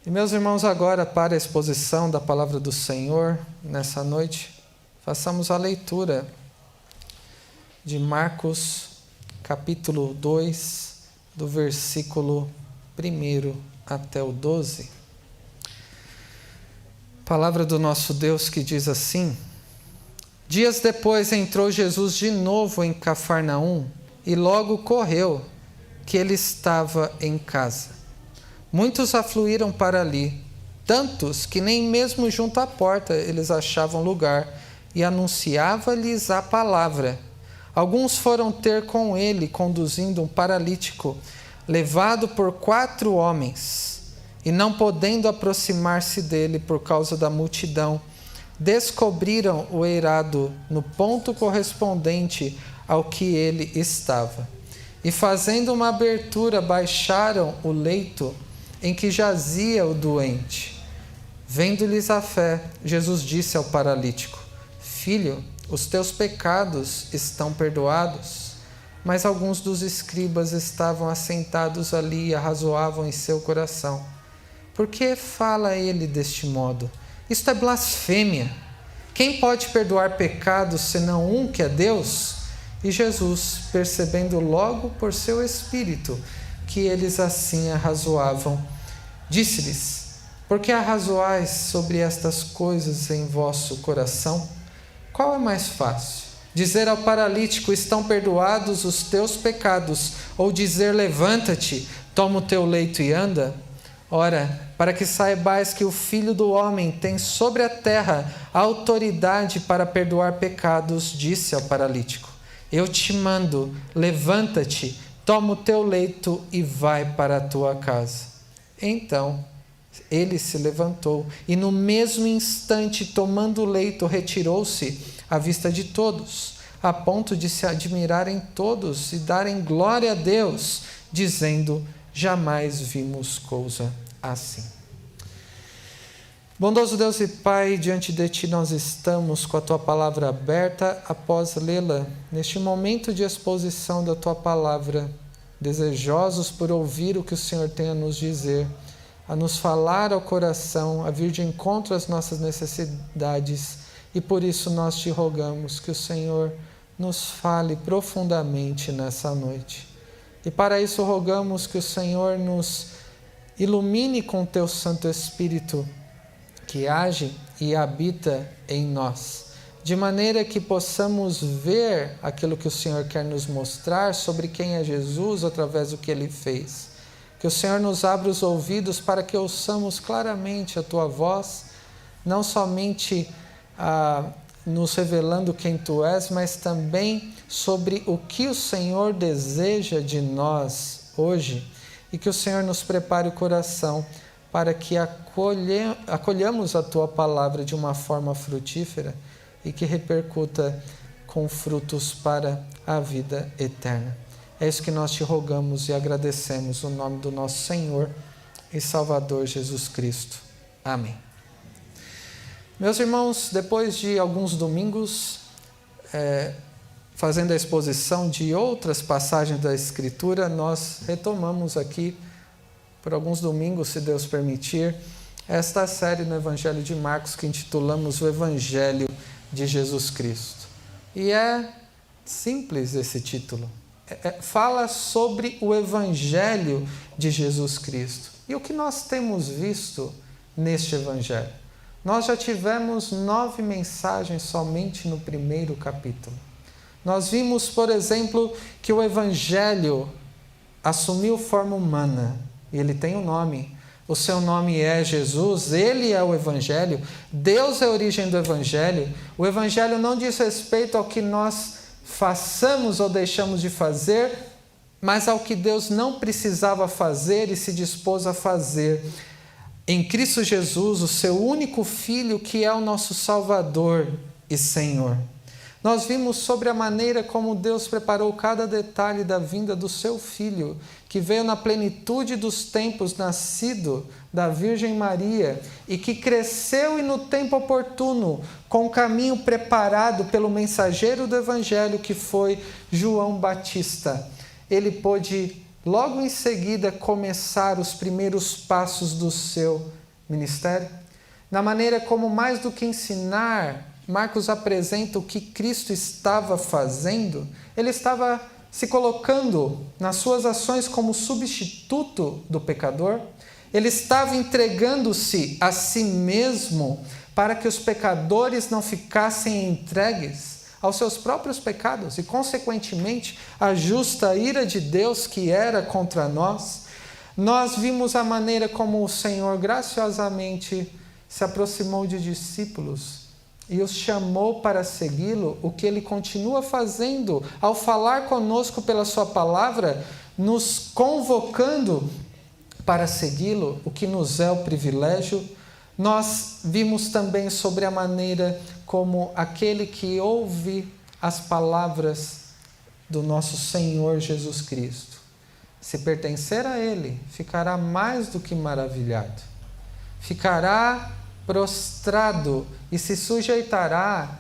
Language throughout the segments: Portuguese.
E meus irmãos, agora para a exposição da palavra do Senhor, nessa noite, façamos a leitura de Marcos, capítulo 2, do versículo 1 até o 12. Palavra do nosso Deus que diz assim: Dias depois entrou Jesus de novo em Cafarnaum e logo correu que ele estava em casa. Muitos afluíram para ali, tantos que nem mesmo junto à porta eles achavam lugar, e anunciava-lhes a palavra. Alguns foram ter com ele, conduzindo um paralítico, levado por 4 homens, e não podendo aproximar-se dele por causa da multidão, descobriram o eirado no ponto correspondente ao que ele estava. E fazendo uma abertura, baixaram o leito em que jazia o doente. Vendo-lhes a fé, Jesus disse ao paralítico: Filho, os teus pecados estão perdoados. Mas alguns dos escribas estavam assentados ali e arrazoavam em seu coração: Por que fala ele deste modo? Isto é blasfêmia. Quem pode perdoar pecados senão um que é Deus? E Jesus, percebendo logo por seu espírito que eles assim arrazoavam, disse-lhes: Por que arrazoais sobre estas coisas em vosso coração? Qual é mais fácil? Dizer ao paralítico: Estão perdoados os teus pecados, ou dizer: Levanta-te, toma o teu leito e anda? Ora, para que saibais que o Filho do Homem tem sobre a terra a autoridade para perdoar pecados, disse ao paralítico: Eu te mando, levanta-te, toma o teu leito e vai para a tua casa. Então ele se levantou e no mesmo instante, tomando o leito, retirou-se à vista de todos, a ponto de se admirarem todos e darem glória a Deus, dizendo: Jamais vimos coisa assim. Bondoso Deus e Pai, diante de Ti nós estamos com a Tua palavra aberta após lê-la, neste momento de exposição da Tua palavra, desejosos por ouvir o que o Senhor tem a nos dizer, a nos falar ao coração, a vir de encontro às nossas necessidades, e por isso nós Te rogamos que o Senhor nos fale profundamente nessa noite. E para isso rogamos que o Senhor nos ilumine com Teu Santo Espírito, que age e habita em nós, de maneira que possamos ver aquilo que o Senhor quer nos mostrar sobre quem é Jesus através do que Ele fez. Que o Senhor nos abra os ouvidos para que ouçamos claramente a Tua voz, não somente nos revelando quem Tu és, mas também sobre o que o Senhor deseja de nós hoje, e que o Senhor nos prepare o coração para que acolhamos a Tua palavra de uma forma frutífera e que repercuta com frutos para a vida eterna. É isso que nós Te rogamos e agradecemos no nome do nosso Senhor e Salvador Jesus Cristo. Amém. Meus irmãos, depois de alguns domingos fazendo a exposição de outras passagens da Escritura, nós retomamos aqui por alguns domingos, se Deus permitir, esta série no Evangelho de Marcos que intitulamos o Evangelho de Jesus Cristo. E é simples esse título. Fala sobre o Evangelho de Jesus Cristo. E o que nós temos visto neste Evangelho? Nós já tivemos 9 mensagens somente no primeiro capítulo. Nós vimos, por exemplo, que o Evangelho assumiu forma humana. E ele tem um nome. O seu nome é Jesus, ele é o Evangelho, Deus é a origem do Evangelho. O Evangelho não diz respeito ao que nós façamos ou deixamos de fazer, mas ao que Deus não precisava fazer e se dispôs a fazer. Em Cristo Jesus, o seu único Filho, que é o nosso Salvador e Senhor. Nós vimos sobre a maneira como Deus preparou cada detalhe da vinda do seu Filho, que veio na plenitude dos tempos, nascido da Virgem Maria, e que cresceu e no tempo oportuno, com o caminho preparado pelo mensageiro do Evangelho, que foi João Batista. Ele pôde logo em seguida começar os primeiros passos do seu ministério? Na maneira como, mais do que ensinar, Marcos apresenta o que Cristo estava fazendo, ele estava se colocando nas suas ações como substituto do pecador, ele estava entregando-se a si mesmo para que os pecadores não ficassem entregues aos seus próprios pecados e, consequentemente, a justa ira de Deus que era contra nós. Nós vimos a maneira como o Senhor graciosamente se aproximou de discípulos e os chamou para segui-lo, o que ele continua fazendo ao falar conosco pela sua palavra, nos convocando para segui-lo, o que nos é o privilégio. Nós vimos também sobre a maneira como aquele que ouve as palavras do nosso Senhor Jesus Cristo, se pertencer a Ele, ficará mais do que maravilhado, ficará prostrado e se sujeitará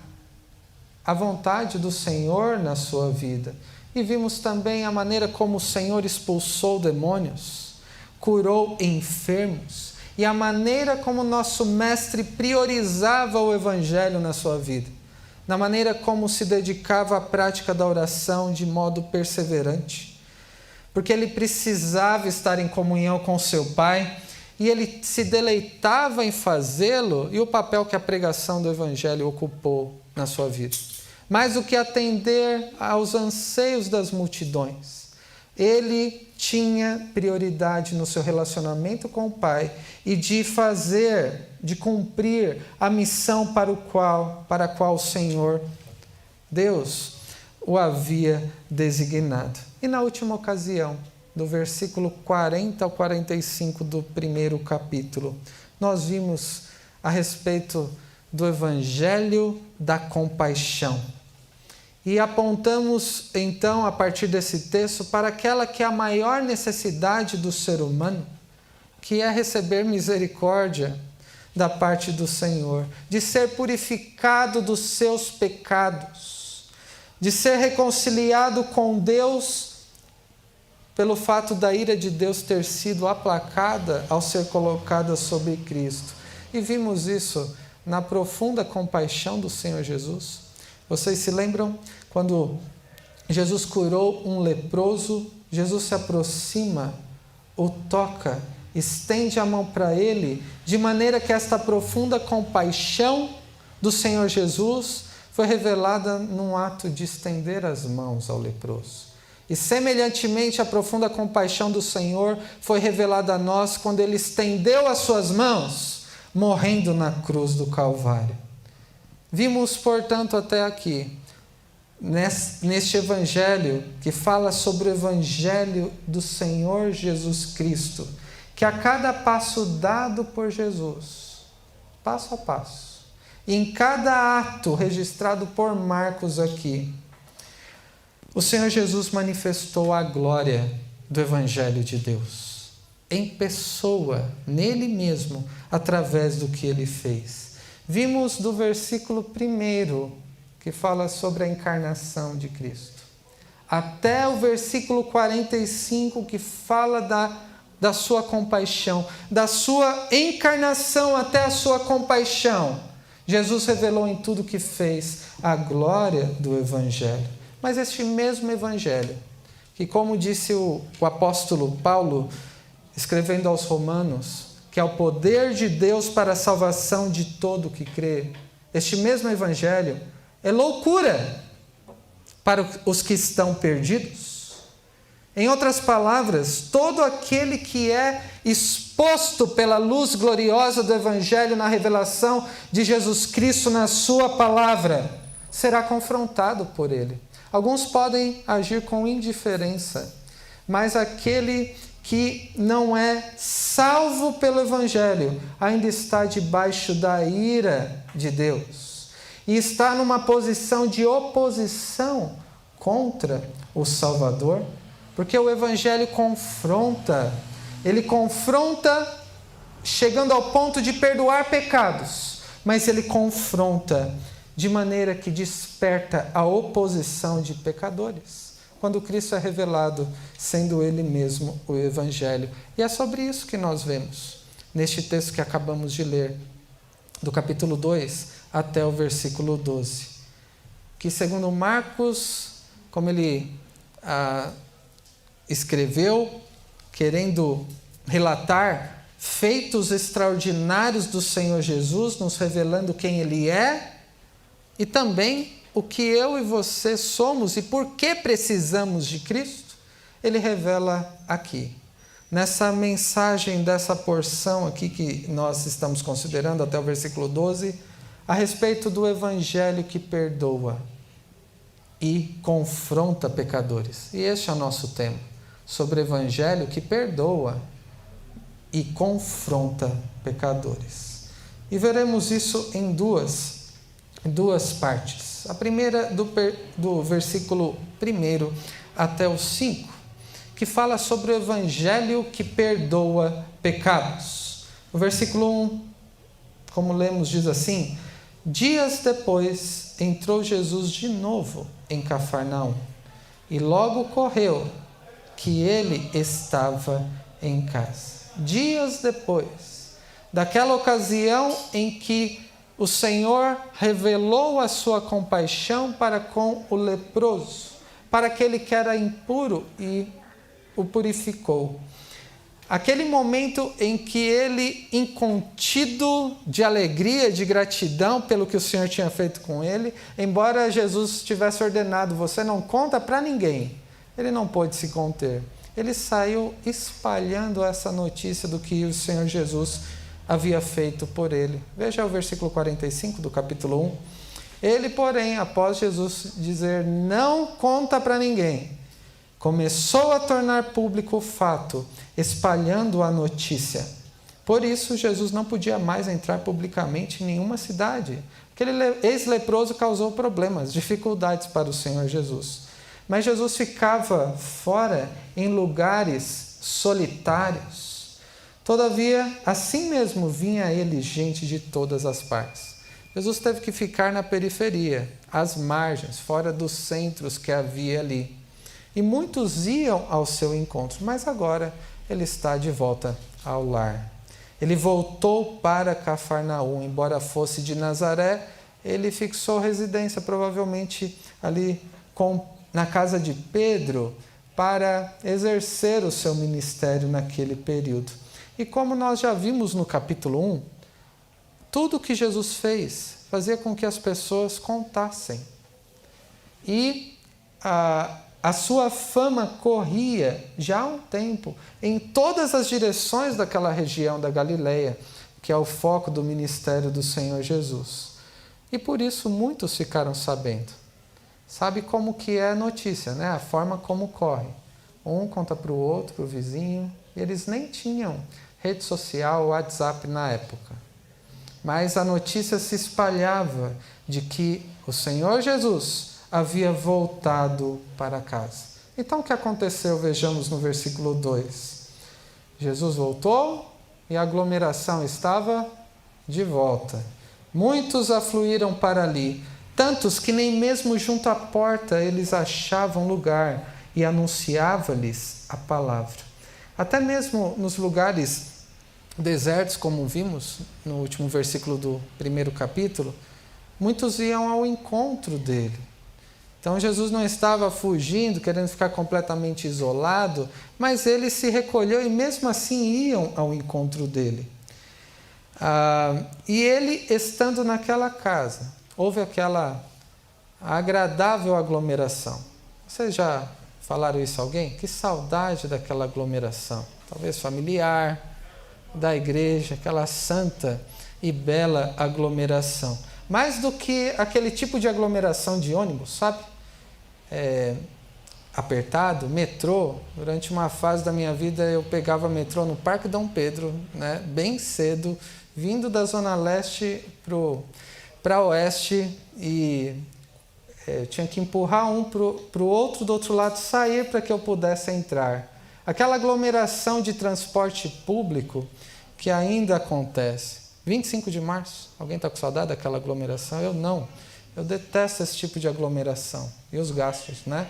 à vontade do Senhor na sua vida. E vimos também a maneira como o Senhor expulsou demônios, curou enfermos, e a maneira como nosso mestre priorizava o Evangelho na sua vida, na maneira como se dedicava à prática da oração de modo perseverante, porque ele precisava estar em comunhão com seu Pai, e ele se deleitava em fazê-lo, e o papel que a pregação do Evangelho ocupou na sua vida. Mais do que atender aos anseios das multidões, ele tinha prioridade no seu relacionamento com o Pai e de cumprir a missão para a qual o Senhor, Deus, o havia designado. E na última ocasião, do versículo 40 ao 45 do primeiro capítulo, nós vimos a respeito do Evangelho da compaixão. E apontamos, então, a partir desse texto, para aquela que é a maior necessidade do ser humano, que é receber misericórdia da parte do Senhor, de ser purificado dos seus pecados, de ser reconciliado com Deus pelo fato da ira de Deus ter sido aplacada ao ser colocada sobre Cristo. E vimos isso na profunda compaixão do Senhor Jesus. Vocês se lembram quando Jesus curou um leproso? Jesus se aproxima, o toca, estende a mão para ele, de maneira que esta profunda compaixão do Senhor Jesus foi revelada num ato de estender as mãos ao leproso. E semelhantemente a profunda compaixão do Senhor foi revelada a nós quando ele estendeu as suas mãos, morrendo na cruz do Calvário. Vimos, portanto, até aqui, neste Evangelho, que fala sobre o Evangelho do Senhor Jesus Cristo, que a cada passo dado por Jesus, passo a passo, e em cada ato registrado por Marcos aqui, o Senhor Jesus manifestou a glória do Evangelho de Deus, em pessoa, nele mesmo, através do que ele fez. Vimos do versículo 1, que fala sobre a encarnação de Cristo, até o versículo 45, que fala da sua compaixão, da sua encarnação até a sua compaixão. Jesus revelou em tudo que fez a glória do Evangelho. Mas este mesmo Evangelho, que, como disse o apóstolo Paulo, escrevendo aos Romanos, que é o poder de Deus para a salvação de todo o que crê, este mesmo Evangelho é loucura para os que estão perdidos. Em outras palavras, todo aquele que é exposto pela luz gloriosa do Evangelho na revelação de Jesus Cristo na sua palavra, será confrontado por ele. Alguns podem agir com indiferença, mas aquele que não é salvo pelo Evangelho ainda está debaixo da ira de Deus e está numa posição de oposição contra o Salvador, porque o Evangelho confronta, ele confronta chegando ao ponto de perdoar pecados, mas ele confronta de maneira que desperta a oposição de pecadores. quando Cristo é revelado, sendo Ele mesmo o Evangelho. E é sobre isso que nós vemos neste texto que acabamos de ler, do capítulo 2 até o versículo 12. Que segundo Marcos, como ele escreveu, querendo relatar feitos extraordinários do Senhor Jesus, nos revelando quem Ele é, e também o que eu e você somos e por que precisamos de Cristo, Ele revela aqui. Nessa mensagem dessa porção aqui que nós estamos considerando até o versículo 12, a respeito do Evangelho que perdoa e confronta pecadores. E este é o nosso tema, sobre o Evangelho que perdoa e confronta pecadores. E veremos isso em duas partes. A primeira do versículo 1 até o 5, que fala sobre o Evangelho que perdoa pecados. O versículo 1, como lemos, diz assim: dias depois entrou Jesus de novo em Cafarnaum, e logo correu que ele estava em casa. Dias depois daquela ocasião em que o Senhor revelou a sua compaixão para com o leproso, para aquele que era impuro e o purificou. Aquele momento em que ele, incontido de alegria, de gratidão pelo que o Senhor tinha feito com ele, embora Jesus tivesse ordenado, você não conta para ninguém, ele não pôde se conter. Ele saiu espalhando essa notícia do que o Senhor Jesus havia feito por ele. Veja o versículo 45 do capítulo 1. Ele, porém, após Jesus dizer, não conta para ninguém, começou a tornar público o fato, espalhando a notícia. Por isso, Jesus não podia mais entrar publicamente em nenhuma cidade. Aquele ex-leproso causou problemas, dificuldades para o Senhor Jesus. Mas Jesus ficava fora, em lugares solitários. Todavia, assim mesmo vinha a ele gente de todas as partes. Jesus teve que ficar na periferia, às margens, fora dos centros que havia ali. E muitos iam ao seu encontro, mas agora ele está de volta ao lar. Ele voltou para Cafarnaum, embora fosse de Nazaré, ele fixou residência, provavelmente ali na casa de Pedro, para exercer o seu ministério naquele período. E como nós já vimos no capítulo 1, tudo o que Jesus fez fazia com que as pessoas contassem. E a sua fama corria já há um tempo em todas as direções daquela região da Galileia, que é o foco do ministério do Senhor Jesus. E por isso muitos ficaram sabendo. Sabe como que é a notícia, né? A forma como corre. Um conta para o outro, para o vizinho. E eles nem tinham rede social, WhatsApp na época. Mas a notícia se espalhava de que o Senhor Jesus havia voltado para casa. Então o que aconteceu? Vejamos no versículo 2. Jesus voltou e a aglomeração estava de volta. Muitos afluíram para ali, tantos que nem mesmo junto à porta eles achavam lugar e anunciava-lhes a palavra. Até mesmo nos lugares desertos, como vimos no último versículo do primeiro capítulo, muitos iam ao encontro dele. Então Jesus não estava fugindo, querendo ficar completamente isolado, mas ele se recolheu e mesmo assim iam ao encontro dele. E ele, estando naquela casa, houve aquela agradável aglomeração. Vocês já falaram isso a alguém? Que saudade daquela aglomeração. Talvez familiar, da igreja, aquela santa e bela aglomeração. Mais do que aquele tipo de aglomeração de ônibus, sabe? Apertado, metrô. Durante uma fase da minha vida eu pegava metrô no Parque Dom Pedro, né? Bem cedo, vindo da Zona Leste para Oeste e tinha que empurrar um para o outro do outro lado sair para que eu pudesse entrar. Aquela aglomeração de transporte público que ainda acontece. 25 de março, alguém está com saudade daquela aglomeração? Eu não. Eu detesto esse tipo de aglomeração. E os gastos, né?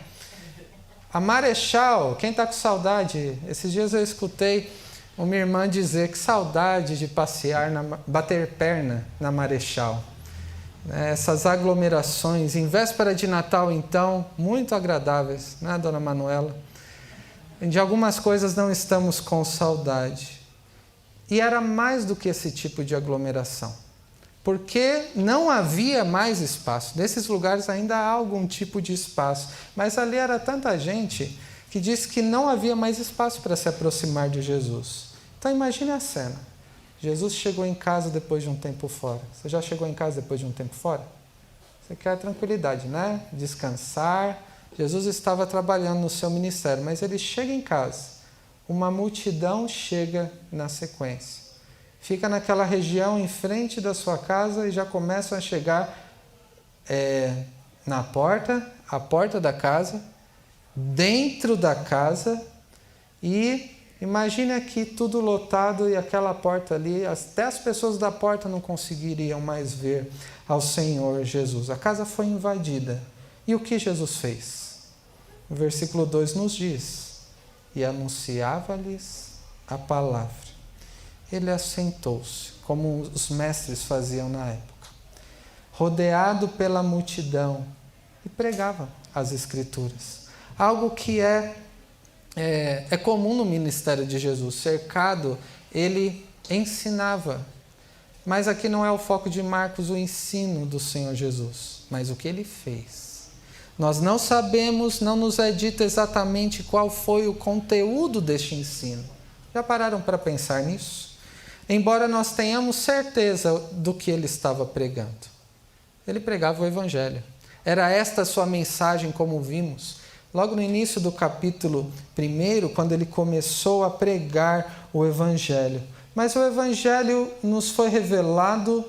A Marechal, quem está com saudade? Esses dias eu escutei uma irmã dizer que saudade de passear, bater perna na Marechal. Essas aglomerações, em véspera de Natal, então, muito agradáveis, né, dona Manuela? De algumas coisas não estamos com saudade. E era mais do que esse tipo de aglomeração, porque não havia mais espaço. Nesses lugares ainda há algum tipo de espaço, mas ali era tanta gente que disse que não havia mais espaço para se aproximar de Jesus. Então imagine a cena. Jesus chegou em casa depois de um tempo fora. Você já chegou em casa depois de um tempo fora? Você quer tranquilidade, né? Descansar. Jesus estava trabalhando no seu ministério, mas ele chega em casa. Uma multidão chega na sequência. Fica naquela região em frente da sua casa e já começam a chegar na porta, a porta da casa, dentro da casa, e imagine aqui tudo lotado e aquela porta ali, até as pessoas da porta não conseguiriam mais ver ao Senhor Jesus. A casa foi invadida. E o que Jesus fez? O versículo 2 nos diz: e anunciava-lhes a palavra. Ele assentou-se, como os mestres faziam na época, rodeado pela multidão, e pregava as Escrituras. Algo que é comum no ministério de Jesus. Cercado, ele ensinava. Mas aqui não é o foco de Marcos, o ensino do Senhor Jesus, mas o que ele fez. Nós não sabemos, não nos é dito exatamente qual foi o conteúdo deste ensino. Já pararam para pensar nisso? Embora nós tenhamos certeza do que ele estava pregando. Ele pregava o Evangelho. Era esta a sua mensagem, como vimos. Logo no início do capítulo 1, quando ele começou a pregar o Evangelho. Mas o Evangelho nos foi revelado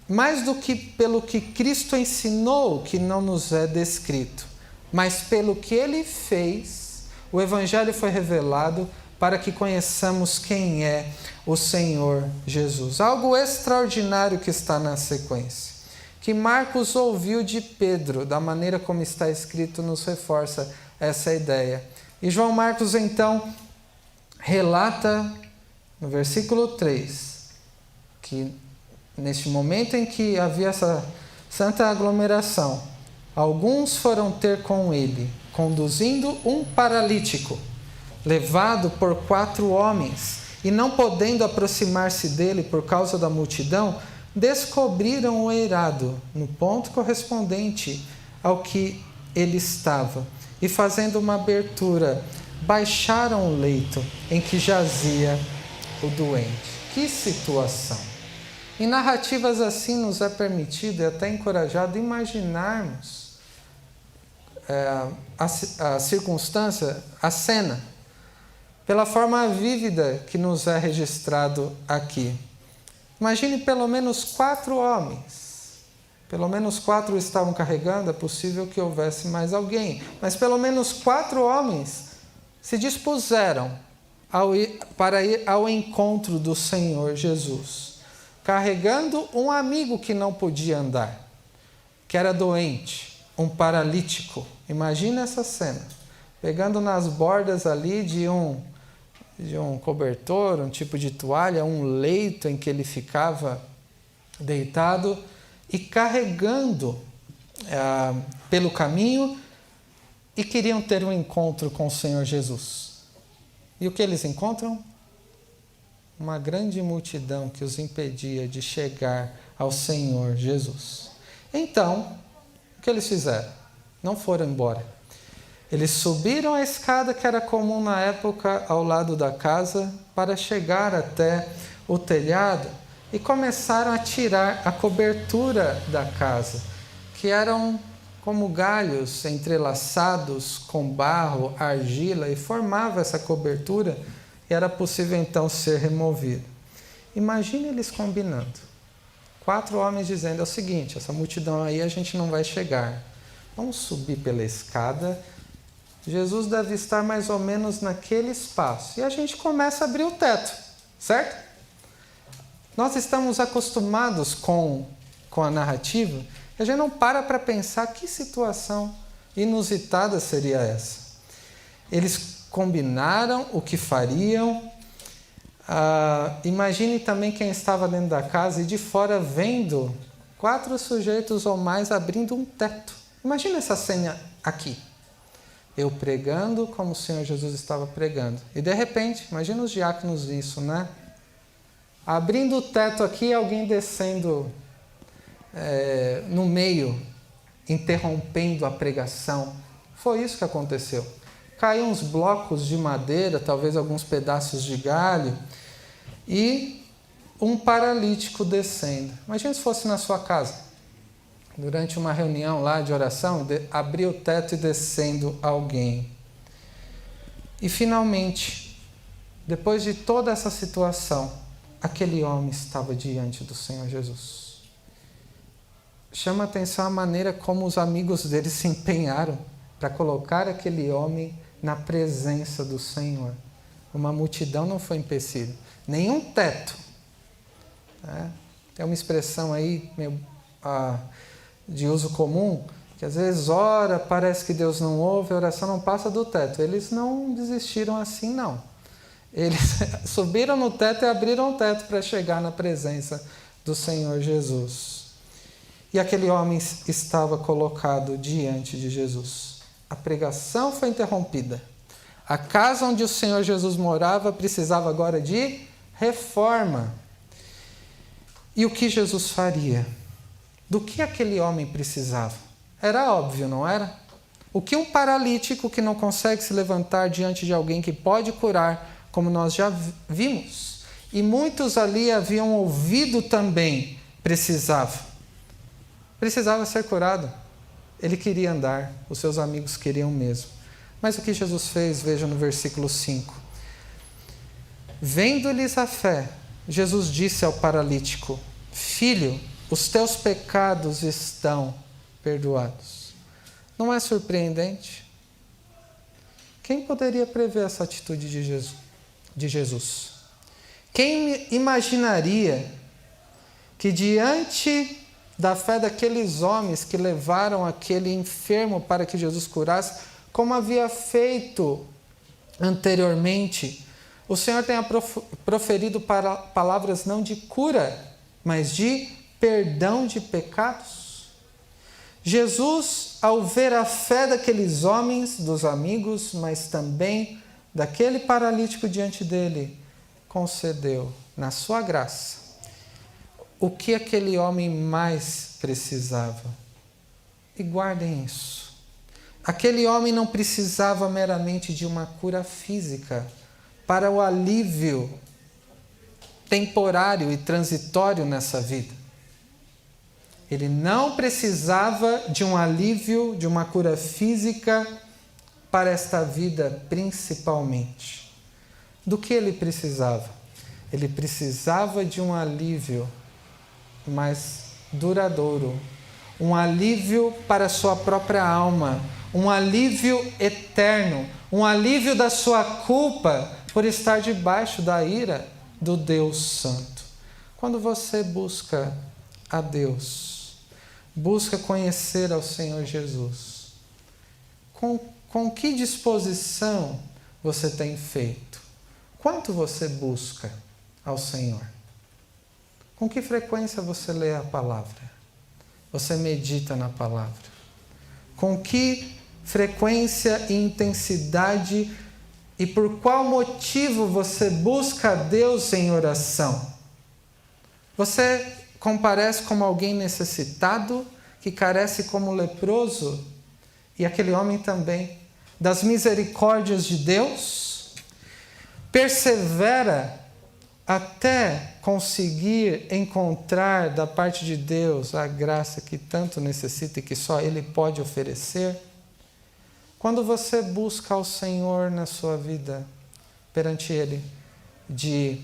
mais do que pelo que Cristo ensinou, que não nos é descrito, mas pelo que ele fez. O Evangelho foi revelado para que conheçamos quem é o Senhor Jesus. Algo extraordinário que está na sequência, que Marcos ouviu de Pedro, da maneira como está escrito, nos reforça essa ideia. E João Marcos, então, relata no versículo 3, que neste momento em que havia essa santa aglomeração, alguns foram ter com ele, conduzindo um paralítico, levado por 4 homens, e não podendo aproximar-se dele por causa da multidão, descobriram o eirado no ponto correspondente ao que ele estava, e fazendo uma abertura, baixaram o leito em que jazia o doente. Que situação! Em narrativas assim nos é permitido e até encorajado imaginarmos a circunstância, a cena, pela forma vívida que nos é registrado aqui. Imagine pelo menos 4 homens. Pelo menos 4 estavam carregando, é possível que houvesse mais alguém. Mas pelo menos 4 homens se dispuseram para ir ao encontro do Senhor Jesus, carregando um amigo que não podia andar, que era doente, um paralítico. Imagina essa cena, pegando nas bordas ali de um cobertor, um tipo de toalha, um leito em que ele ficava deitado, e carregando pelo caminho, e queriam ter um encontro com o Senhor Jesus. E o que eles encontram? Uma grande multidão que os impedia de chegar ao Senhor Jesus. Então, o que eles fizeram? Não foram embora. Eles subiram a escada que era comum na época ao lado da casa para chegar até o telhado e começaram a tirar a cobertura da casa, que eram como galhos entrelaçados com barro, argila, e formava essa cobertura, e era possível então ser removido. Imagine eles combinando. 4 homens dizendo: é o seguinte, essa multidão aí a gente não vai chegar. Vamos subir pela escada. Jesus deve estar mais ou menos naquele espaço. E a gente começa a abrir o teto, certo? Nós estamos acostumados com a narrativa, a gente não para pensar que situação inusitada seria essa? Eles combinaram o que fariam. Imagine também quem estava dentro da casa e de fora vendo 4 sujeitos ou mais abrindo um teto. Imagina essa cena aqui. Eu pregando como o Senhor Jesus estava pregando. E de repente, imagina os diáconos isso, né? Abrindo o teto aqui, alguém descendo no meio, interrompendo a pregação. Foi isso que aconteceu. Caíram uns blocos de madeira, talvez alguns pedaços de galho, e um paralítico descendo. Imagina se fosse na sua casa, durante uma reunião lá de oração, abrir o teto e descendo alguém. E finalmente, depois de toda essa situação, aquele homem estava diante do Senhor Jesus. Chama a atenção a maneira como os amigos dele se empenharam para colocar aquele homem na presença do Senhor. Uma multidão não foi empecilho. Nenhum teto. Tem uma expressão aí de uso comum, que às vezes ora, parece que Deus não ouve, a oração não passa do teto. Eles não desistiram assim, não. Eles subiram no teto e abriram o teto para chegar na presença do Senhor Jesus. E aquele homem estava colocado diante de Jesus. A pregação foi interrompida. A casa onde o Senhor Jesus morava precisava agora de reforma. E o que Jesus faria? Do que aquele homem precisava? Era óbvio, não era? O que um paralítico que não consegue se levantar diante de alguém que pode curar, como nós já vimos, e muitos ali haviam ouvido também, precisava ser curado. Ele queria andar, os seus amigos queriam mesmo. Mas o que Jesus fez, veja no versículo 5. Vendo-lhes a fé, Jesus disse ao paralítico: Filho, os teus pecados estão perdoados. Não é surpreendente? Quem poderia prever essa atitude de Jesus? Quem imaginaria que diante da fé daqueles homens que levaram aquele enfermo para que Jesus curasse, como havia feito anteriormente, o Senhor tenha proferido palavras não de cura, mas de perdão de pecados? Jesus, ao ver a fé daqueles homens, dos amigos, mas também daquele paralítico diante dele, concedeu, na sua graça, o que aquele homem mais precisava. E guardem isso. Aquele homem não precisava meramente de uma cura física para o alívio temporário e transitório nessa vida. Ele não precisava de um alívio, de uma cura física para esta vida principalmente. Do que ele precisava? Ele precisava de um alívio mais duradouro, um alívio para a sua própria alma, um alívio eterno, um alívio da sua culpa por estar debaixo da ira do Deus Santo. Quando você busca a Deus, busca conhecer ao Senhor Jesus, com que disposição você tem feito? Quanto você busca ao Senhor? Com que frequência você lê a palavra? Você medita na palavra? Com que frequência e intensidade e por qual motivo você busca a Deus em oração? Você comparece como alguém necessitado, que carece como leproso, e aquele homem também, das misericórdias de Deus? Persevera até conseguir encontrar da parte de Deus a graça que tanto necessita e que só Ele pode oferecer? Quando você busca ao Senhor na sua vida, perante Ele, de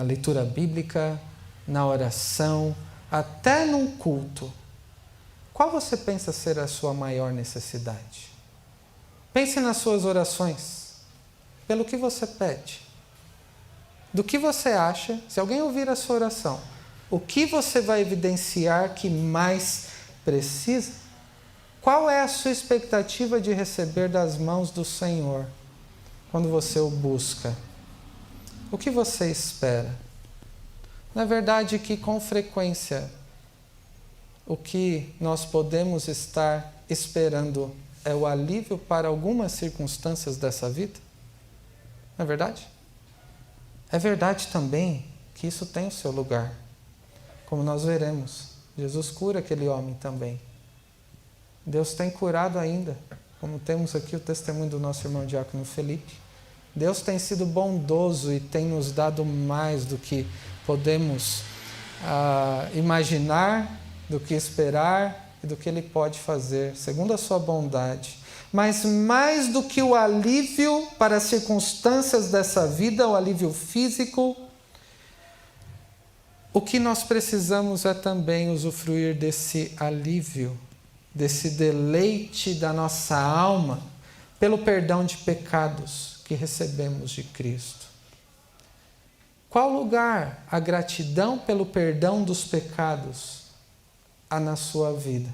leitura bíblica, na oração, até num culto, qual você pensa ser a sua maior necessidade? Pense nas suas orações, pelo que você pede. Do que você acha, se alguém ouvir a sua oração, o que você vai evidenciar que mais precisa? Qual é a sua expectativa de receber das mãos do Senhor quando você o busca? O que você espera? Na verdade, que com frequência o que nós podemos estar esperando é o alívio para algumas circunstâncias dessa vida? Não é verdade? É verdade também que isso tem o seu lugar. Como nós veremos, Jesus cura aquele homem também. Deus tem curado ainda, como temos aqui o testemunho do nosso irmão diácono Felipe. Deus tem sido bondoso e tem nos dado mais do que podemos imaginar, do que esperar e do que Ele pode fazer, segundo a sua bondade. Mas mais do que o alívio para as circunstâncias dessa vida, o alívio físico, o que nós precisamos é também usufruir desse alívio, desse deleite da nossa alma, pelo perdão de pecados que recebemos de Cristo. Qual lugar a gratidão pelo perdão dos pecados há na sua vida?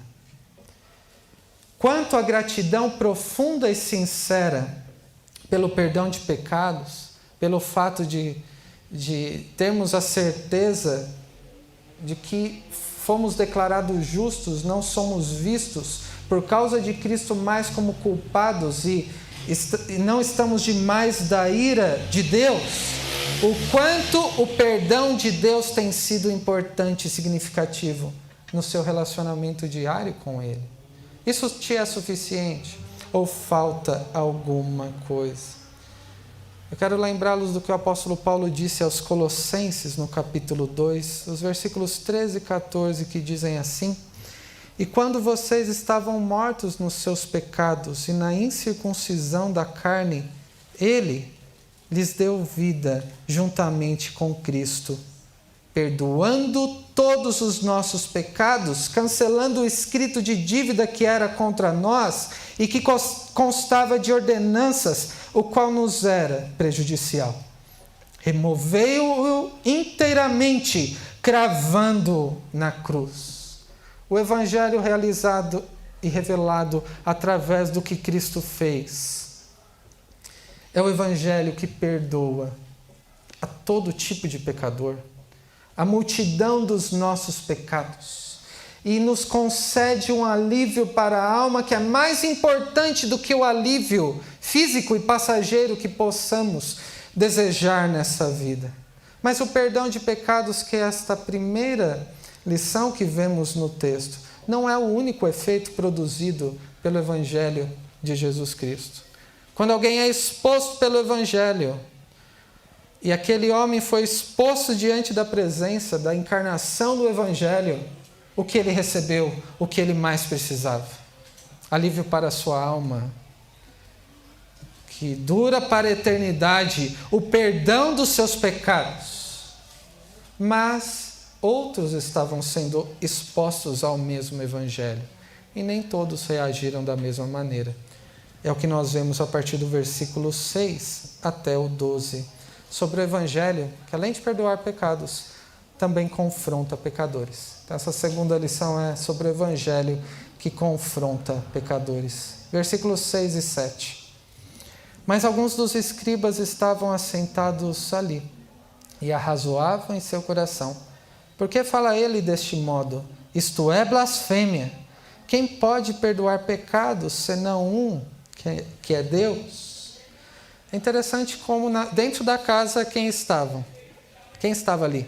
Quanto a gratidão profunda e sincera pelo perdão de pecados, pelo fato de termos a certeza de que fomos declarados justos, não somos vistos por causa de Cristo mais como culpados e não estamos demais da ira de Deus. O quanto o perdão de Deus tem sido importante e significativo no seu relacionamento diário com Ele. Isso te é suficiente ou falta alguma coisa? Eu quero lembrá-los do que o apóstolo Paulo disse aos Colossenses no capítulo 2, os versículos 13 e 14, que dizem assim: E quando vocês estavam mortos nos seus pecados e na incircuncisão da carne, Ele lhes deu vida juntamente com Cristo, perdoando todos os nossos pecados, cancelando o escrito de dívida que era contra nós e que constava de ordenanças, o qual nos era prejudicial. Removeu-o inteiramente, cravando-o na cruz. O Evangelho realizado e revelado através do que Cristo fez é o Evangelho que perdoa a todo tipo de pecador, a multidão dos nossos pecados, e nos concede um alívio para a alma que é mais importante do que o alívio físico e passageiro que possamos desejar nessa vida. Mas o perdão de pecados, que é esta primeira lição que vemos no texto, não é o único efeito produzido pelo Evangelho de Jesus Cristo. Quando alguém é exposto pelo Evangelho, e aquele homem foi exposto diante da presença, da encarnação do Evangelho, o que ele recebeu, o que ele mais precisava? Alívio para a sua alma, que dura para a eternidade, o perdão dos seus pecados. Mas outros estavam sendo expostos ao mesmo Evangelho, e nem todos reagiram da mesma maneira. É o que nós vemos a partir do versículo 6 até o 12. Sobre o Evangelho, que além de perdoar pecados, também confronta pecadores. Então, essa segunda lição é sobre o Evangelho que confronta pecadores. Versículos 6 e 7. Mas alguns dos escribas estavam assentados ali e arrazoavam em seu coração. Por que fala ele deste modo? Isto é blasfêmia. Quem pode perdoar pecados senão um, que é Deus? É interessante como dentro da casa quem estavam? Quem estava ali?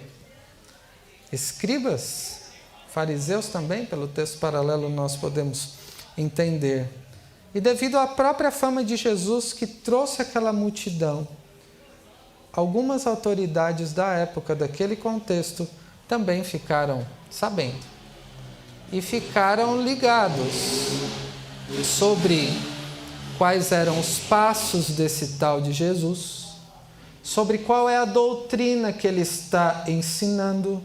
Escribas, fariseus também, pelo texto paralelo nós podemos entender. E devido à própria fama de Jesus que trouxe aquela multidão, algumas autoridades da época, daquele contexto, também ficaram sabendo. E ficaram ligados sobre quais eram os passos desse tal de Jesus, sobre qual é a doutrina que ele está ensinando,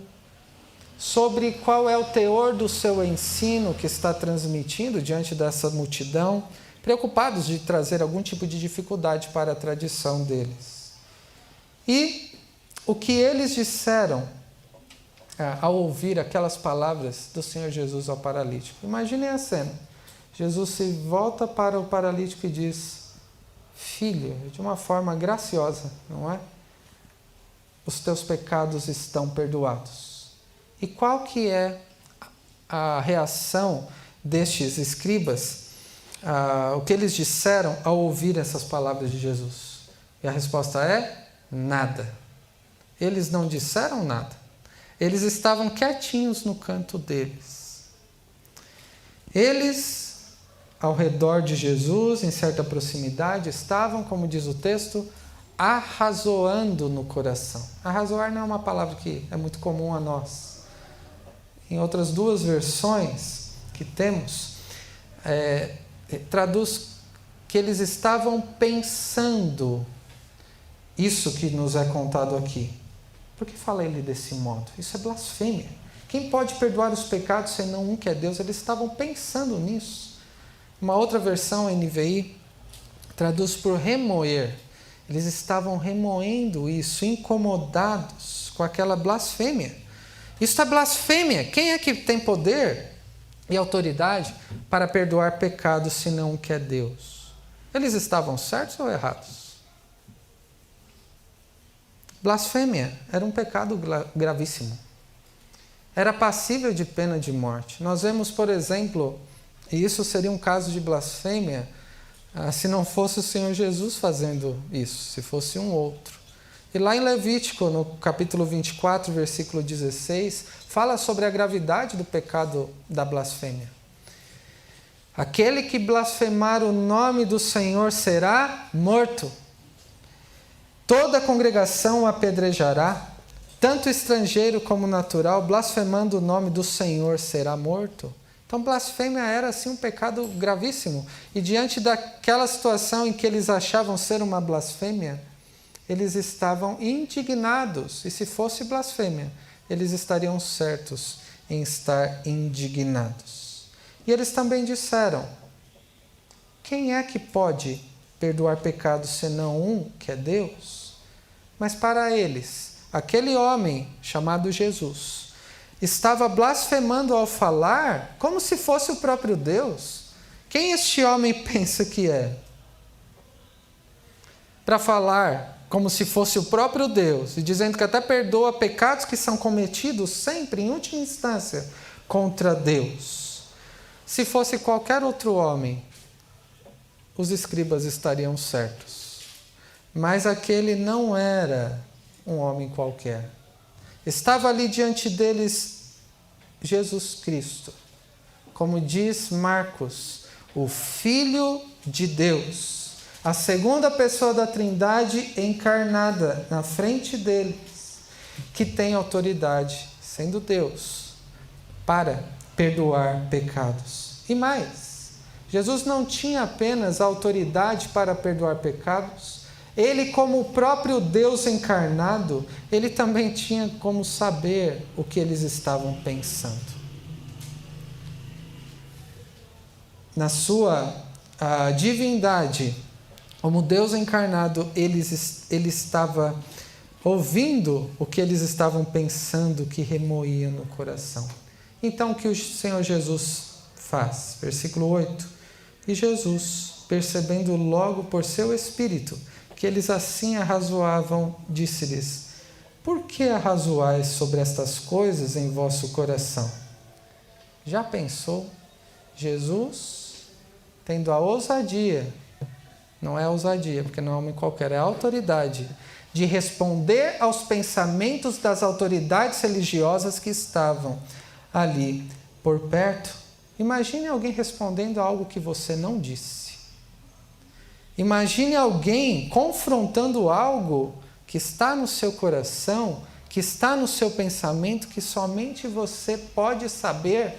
sobre qual é o teor do seu ensino que está transmitindo diante dessa multidão, preocupados de trazer algum tipo de dificuldade para a tradição deles. E o que eles disseram ao ouvir aquelas palavras do Senhor Jesus ao paralítico? Imaginem a cena. Jesus se volta para o paralítico e diz: filho, de uma forma graciosa, não é? Os teus pecados estão perdoados. E qual que é a reação destes escribas? O que eles disseram ao ouvir essas palavras de Jesus? E a resposta é: nada. Eles não disseram nada. Eles estavam quietinhos no canto deles. Eles, ao redor de Jesus, em certa proximidade, estavam, como diz o texto, arrazoando no coração. Arrazoar não é uma palavra que é muito comum a nós. Em outras duas versões que temos, traduz que eles estavam pensando isso que nos é contado aqui. Por que fala ele desse modo? Isso é blasfêmia. Quem pode perdoar os pecados senão um que é Deus? Eles estavam pensando nisso. Uma outra versão, NVI, traduz por remoer. Eles estavam remoendo isso, incomodados com aquela blasfêmia. Isso é blasfêmia. Quem é que tem poder e autoridade para perdoar pecados senão um que é Deus? Eles estavam certos ou errados? Blasfêmia era um pecado gravíssimo. Era passível de pena de morte. Nós vemos, por exemplo, e isso seria um caso de blasfêmia se não fosse o Senhor Jesus fazendo isso, se fosse um outro. E lá em Levítico, no capítulo 24, versículo 16, fala sobre a gravidade do pecado da blasfêmia. Aquele que blasfemar o nome do Senhor será morto. Toda a congregação o apedrejará, tanto estrangeiro como natural, blasfemando o nome do Senhor será morto. Então, blasfêmia era, assim, um pecado gravíssimo. E diante daquela situação em que eles achavam ser uma blasfêmia, eles estavam indignados. E se fosse blasfêmia, eles estariam certos em estar indignados. E eles também disseram: quem é que pode perdoar pecados senão um, que é Deus? Mas para eles, aquele homem chamado Jesus estava blasfemando ao falar como se fosse o próprio Deus. Quem este homem pensa que é? Para falar como se fosse o próprio Deus, e dizendo que até perdoa pecados que são cometidos sempre, em última instância, contra Deus. Se fosse qualquer outro homem, os escribas estariam certos. Mas aquele não era um homem qualquer. Estava ali diante deles Jesus Cristo, como diz Marcos, o Filho de Deus, a segunda pessoa da Trindade encarnada na frente deles, que tem autoridade, sendo Deus, para perdoar pecados. E mais, Jesus não tinha apenas a autoridade para perdoar pecados, ele, como o próprio Deus encarnado, ele também tinha como saber o que eles estavam pensando. Na sua divindade, como Deus encarnado, ele estava ouvindo o que eles estavam pensando, que remoía no coração. Então, o que o Senhor Jesus faz? Versículo 8. E Jesus, percebendo logo por seu espírito que eles assim arrazoavam, disse-lhes: por que arrazoais sobre estas coisas em vosso coração? Já pensou? Jesus, tendo a ousadia, não é ousadia, porque não é homem qualquer, é a autoridade, de responder aos pensamentos das autoridades religiosas que estavam ali por perto. Imagine alguém respondendo a algo que você não disse. Imagine alguém confrontando algo que está no seu coração, que está no seu pensamento, que somente você pode saber.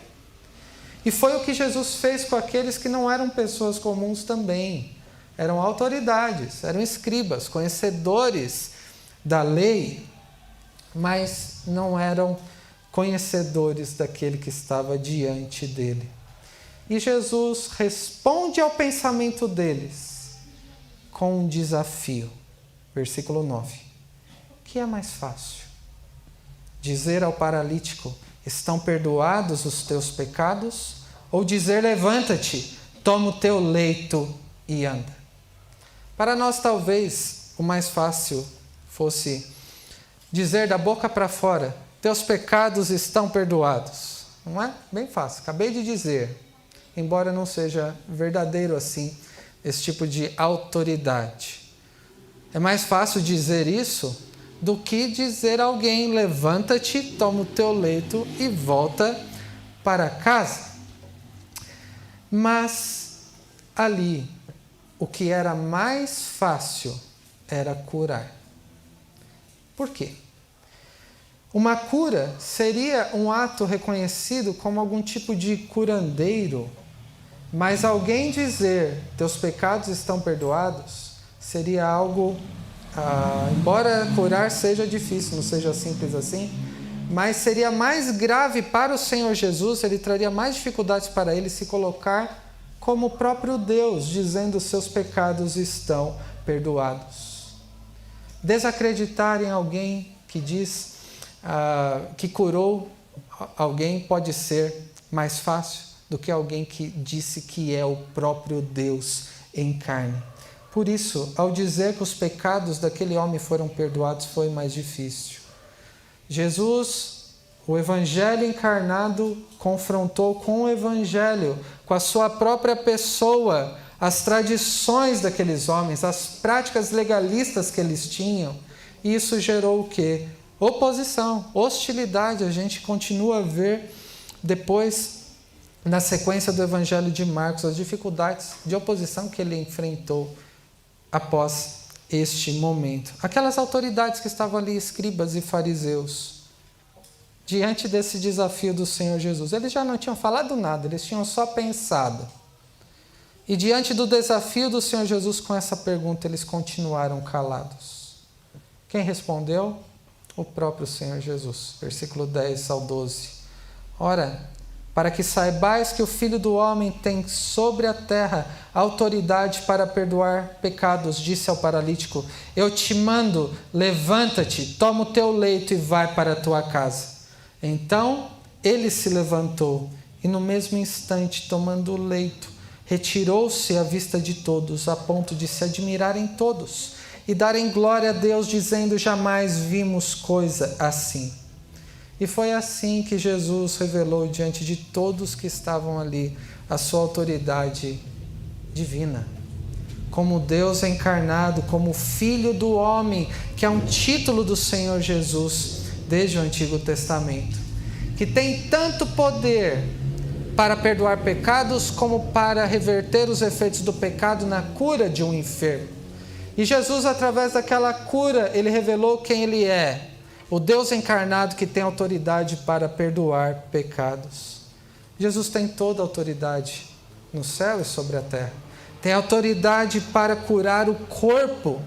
E foi o que Jesus fez com aqueles que não eram pessoas comuns também. Eram autoridades, eram escribas, conhecedores da lei, mas não eram conhecedores daquele que estava diante dele. E Jesus responde ao pensamento deles com um desafio. Versículo 9. O que é mais fácil? Dizer ao paralítico: estão perdoados os teus pecados? Ou dizer: levanta-te, toma o teu leito e anda. Para nós, talvez, o mais fácil fosse dizer da boca para fora: teus pecados estão perdoados. Não é? Bem fácil, acabei de dizer. Embora não seja verdadeiro assim, esse tipo de autoridade. É mais fácil dizer isso do que dizer a alguém: levanta-te, toma o teu leito e volta para casa. Mas ali, o que era mais fácil era curar. Por quê? Uma cura seria um ato reconhecido como algum tipo de curandeiro, mas alguém dizer teus pecados estão perdoados seria algo, embora curar seja difícil, não seja simples assim, mas seria mais grave para o Senhor Jesus, ele traria mais dificuldades para ele se colocar como o próprio Deus, dizendo seus pecados estão perdoados. Desacreditar em alguém que diz que curou alguém pode ser mais fácil do que alguém que disse que é o próprio Deus em carne. Por isso, ao dizer que os pecados daquele homem foram perdoados, foi mais difícil. Jesus, o Evangelho encarnado, confrontou com o Evangelho, com a sua própria pessoa, as tradições daqueles homens, as práticas legalistas que eles tinham. E isso gerou o quê? Oposição, hostilidade. A gente continua a ver depois, na sequência do Evangelho de Marcos, as dificuldades de oposição que ele enfrentou após este momento. Aquelas autoridades que estavam ali, escribas e fariseus, diante desse desafio do Senhor Jesus, eles já não tinham falado nada, eles tinham só pensado. E diante do desafio do Senhor Jesus com essa pergunta, eles continuaram calados. Quem respondeu? O próprio Senhor Jesus. Versículo 10 ao 12. Ora, para que saibais que o Filho do Homem tem sobre a terra autoridade para perdoar pecados, disse ao paralítico: eu te mando, levanta-te, toma o teu leito e vai para a tua casa. Então ele se levantou e no mesmo instante, tomando o leito, retirou-se à vista de todos, a ponto de se admirarem todos e darem glória a Deus, dizendo: jamais vimos coisa assim. E foi assim que Jesus revelou diante de todos que estavam ali a sua autoridade divina. Como Deus encarnado, como Filho do Homem, que é um título do Senhor Jesus desde o Antigo Testamento, que tem tanto poder para perdoar pecados como para reverter os efeitos do pecado na cura de um enfermo. E Jesus, através daquela cura, ele revelou quem ele é. O Deus encarnado que tem autoridade para perdoar pecados. Jesus tem toda a autoridade no céu e sobre a terra. Tem autoridade para curar o corpo.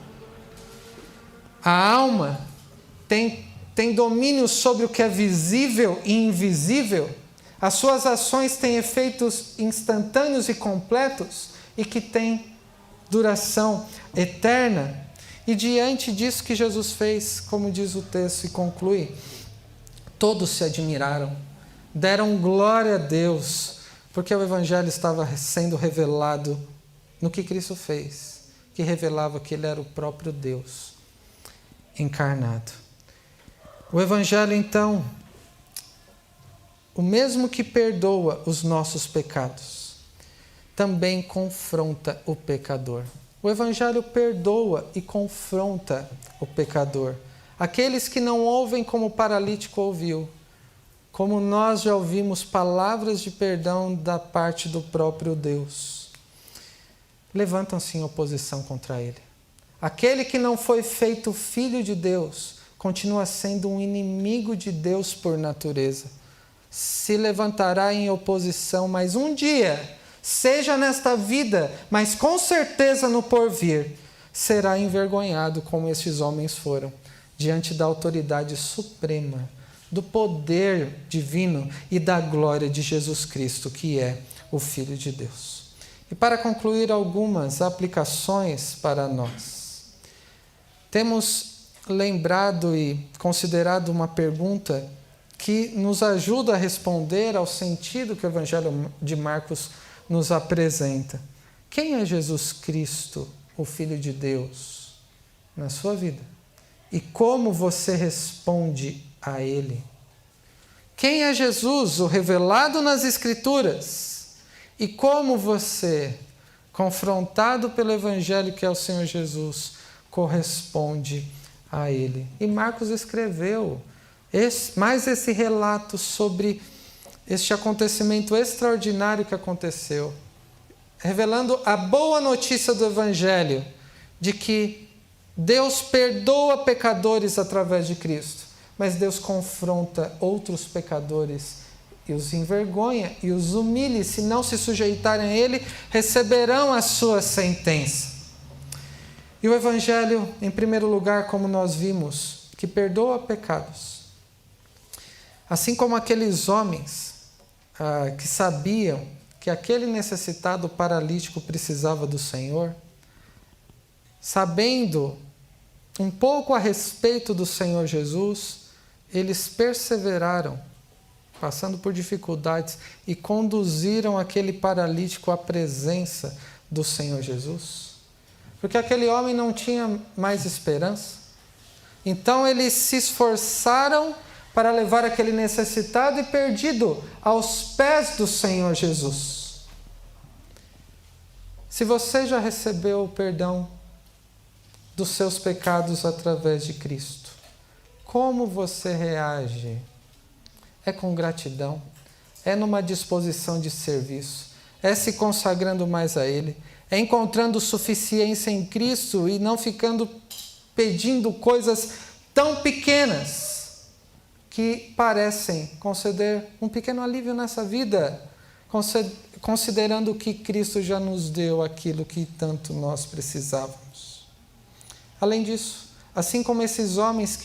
A alma tem domínio sobre o que é visível e invisível. As suas ações têm efeitos instantâneos e completos e que têm duração eterna. E diante disso que Jesus fez, como diz o texto e conclui, todos se admiraram, deram glória a Deus, porque o Evangelho estava sendo revelado no que Cristo fez, que revelava que Ele era o próprio Deus encarnado. O Evangelho, então, o mesmo que perdoa os nossos pecados, também confronta o pecador. O Evangelho perdoa e confronta o pecador. Aqueles que não ouvem como o paralítico ouviu, como nós já ouvimos palavras de perdão da parte do próprio Deus, levantam-se em oposição contra ele. Aquele que não foi feito filho de Deus, continua sendo um inimigo de Deus por natureza. Se levantará em oposição, mas um dia, seja nesta vida, mas com certeza no porvir, será envergonhado como estes homens foram, diante da autoridade suprema, do poder divino e da glória de Jesus Cristo, que é o Filho de Deus. E para concluir, algumas aplicações para nós. Temos lembrado e considerado uma pergunta que nos ajuda a responder ao sentido que o Evangelho de Marcos nos apresenta. Quem é Jesus Cristo, o Filho de Deus, na sua vida? E como você responde a Ele? Quem é Jesus, o revelado nas Escrituras? E como você, confrontado pelo Evangelho que é o Senhor Jesus, corresponde a Ele? E Marcos escreveu mais esse relato sobre este acontecimento extraordinário que aconteceu, revelando a boa notícia do Evangelho, de que Deus perdoa pecadores através de Cristo, mas Deus confronta outros pecadores e os envergonha e os humilha, e se não se sujeitarem a Ele, receberão a sua sentença. E o Evangelho, em primeiro lugar, como nós vimos, que perdoa pecados. Assim como aqueles homens que sabiam que aquele necessitado paralítico precisava do Senhor, sabendo um pouco a respeito do Senhor Jesus, eles perseveraram, passando por dificuldades, e conduziram aquele paralítico à presença do Senhor Jesus. Porque aquele homem não tinha mais esperança. Então eles se esforçaram para levar aquele necessitado e perdido aos pés do Senhor Jesus. Se você já recebeu o perdão dos seus pecados através de Cristo, como você reage? É com gratidão? É numa disposição de serviço? É se consagrando mais a Ele? É encontrando suficiência em Cristo e não ficando pedindo coisas tão pequenas que parecem conceder um pequeno alívio nessa vida, considerando que Cristo já nos deu aquilo que tanto nós precisávamos. Além disso, assim como esses homens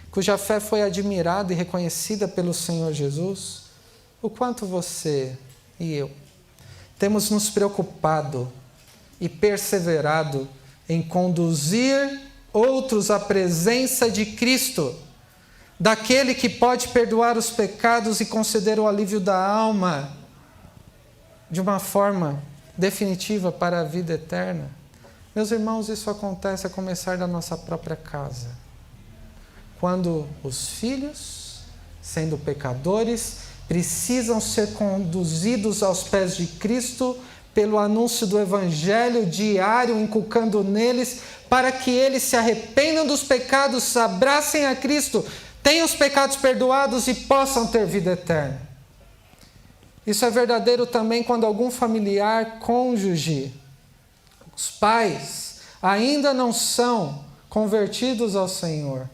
cuja fé foi admirada e reconhecida pelo Senhor Jesus, o quanto você e eu temos nos preocupado e perseverado em conduzir outros à presença de Cristo, daquele que pode perdoar os pecados e conceder o alívio da alma de uma forma definitiva para a vida eterna. Meus irmãos, isso acontece a começar da nossa própria casa. Quando os filhos, sendo pecadores, precisam ser conduzidos aos pés de Cristo pelo anúncio do Evangelho diário, inculcando neles, para que eles se arrependam dos pecados, abracem a Cristo, tenham os pecados perdoados e possam ter vida eterna. Isso é verdadeiro também quando algum familiar, cônjuge, os pais ainda não são convertidos ao Senhor,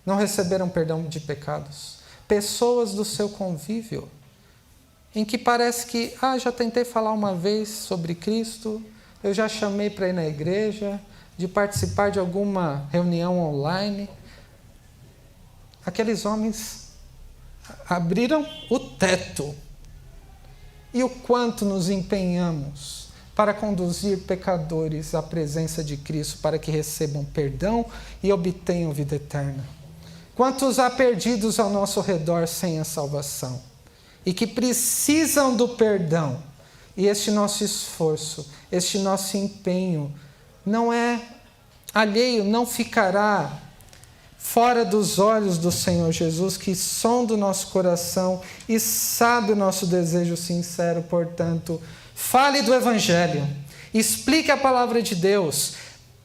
não receberam perdão de pecados. Pessoas do seu convívio, em que parece que, já tentei falar uma vez sobre Cristo, eu já chamei para ir na igreja, de participar de alguma reunião online. Aqueles homens abriram o teto. E o quanto nos empenhamos para conduzir pecadores à presença de Cristo, para que recebam perdão e obtenham vida eterna. Quantos há perdidos ao nosso redor sem a salvação, e que precisam do perdão, e este nosso esforço, este nosso empenho, não é alheio, não ficará fora dos olhos do Senhor Jesus, que sonda o nosso coração e sabe o nosso desejo sincero. Portanto, fale do Evangelho, explique a palavra de Deus,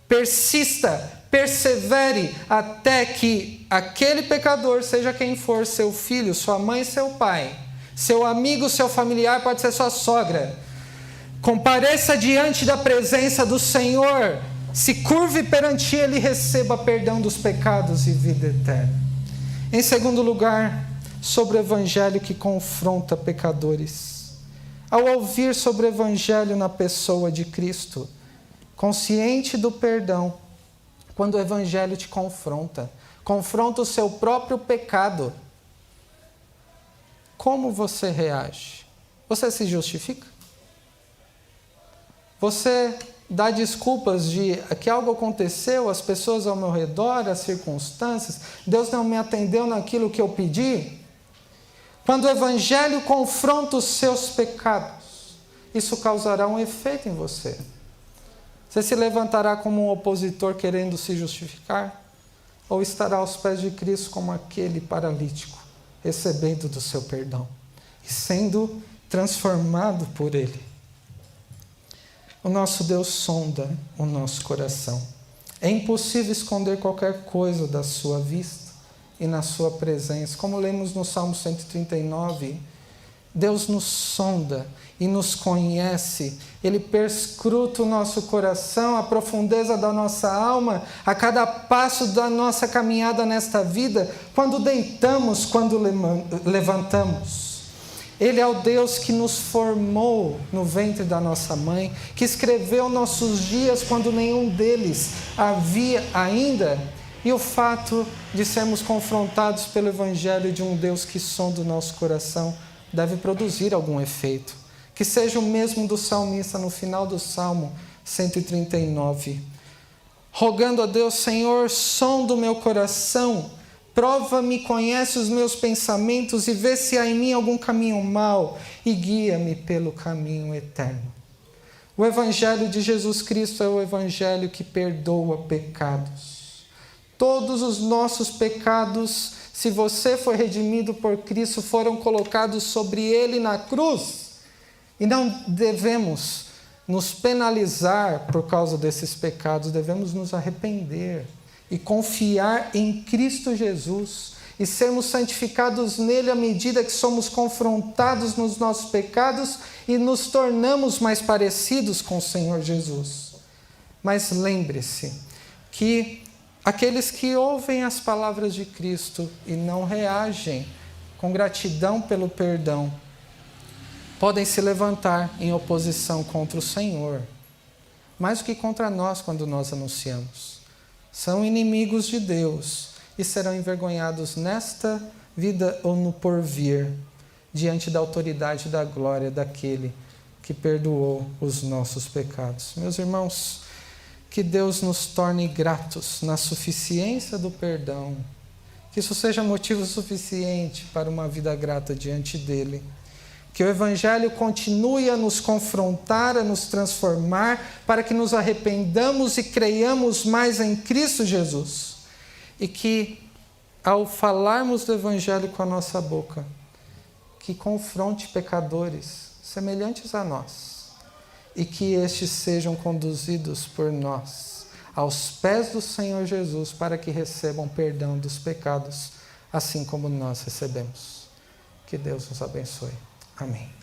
persista, persevere até que aquele pecador, seja quem for, seu filho, sua mãe, seu pai, seu amigo, seu familiar, pode ser sua sogra, compareça diante da presença do Senhor, se curve perante Ele e receba perdão dos pecados e vida eterna. Em segundo lugar, sobre o Evangelho que confronta pecadores. Ao ouvir sobre o Evangelho na pessoa de Cristo, consciente do perdão, quando o Evangelho te confronta o seu próprio pecado, como você reage? Você se justifica? Você dá desculpas de que algo aconteceu, as pessoas ao meu redor, as circunstâncias, Deus não me atendeu naquilo que eu pedi? Quando o Evangelho confronta os seus pecados, isso causará um efeito em você. Você se levantará como um opositor querendo se justificar? Ou estará aos pés de Cristo como aquele paralítico, recebendo do seu perdão e sendo transformado por Ele? O nosso Deus sonda o nosso coração. É impossível esconder qualquer coisa da sua vista e na sua presença. Como lemos no Salmo 139, Deus nos sonda e nos conhece. Ele perscruta o nosso coração, a profundeza da nossa alma, a cada passo da nossa caminhada nesta vida, quando deitamos, quando levantamos. Ele é o Deus que nos formou no ventre da nossa mãe, que escreveu nossos dias quando nenhum deles havia ainda. E o fato de sermos confrontados pelo Evangelho de um Deus que sonda o nosso coração deve produzir algum efeito. Que seja o mesmo do salmista no final do Salmo 139. Rogando a Deus: Senhor, sonda o meu coração, prova-me, conhece os meus pensamentos e vê se há em mim algum caminho mau e guia-me pelo caminho eterno. O Evangelho de Jesus Cristo é o Evangelho que perdoa pecados. Todos os nossos pecados, se você foi redimido por Cristo, foram colocados sobre Ele na cruz. E não devemos nos penalizar por causa desses pecados, devemos nos arrepender e confiar em Cristo Jesus e sermos santificados nele à medida que somos confrontados nos nossos pecados e nos tornamos mais parecidos com o Senhor Jesus. Mas lembre-se que aqueles que ouvem as palavras de Cristo e não reagem com gratidão pelo perdão, podem se levantar em oposição contra o Senhor, mais do que contra nós quando nós anunciamos. São inimigos de Deus e serão envergonhados nesta vida ou no porvir, diante da autoridade e da glória daquele que perdoou os nossos pecados. Meus irmãos, que Deus nos torne gratos na suficiência do perdão, que isso seja motivo suficiente para uma vida grata diante dele. Que o Evangelho continue a nos confrontar, a nos transformar, para que nos arrependamos e creiamos mais em Cristo Jesus. E que, ao falarmos do Evangelho com a nossa boca, que confronte pecadores semelhantes a nós, e que estes sejam conduzidos por nós aos pés do Senhor Jesus, para que recebam perdão dos pecados, assim como nós recebemos. Que Deus nos abençoe. Amém.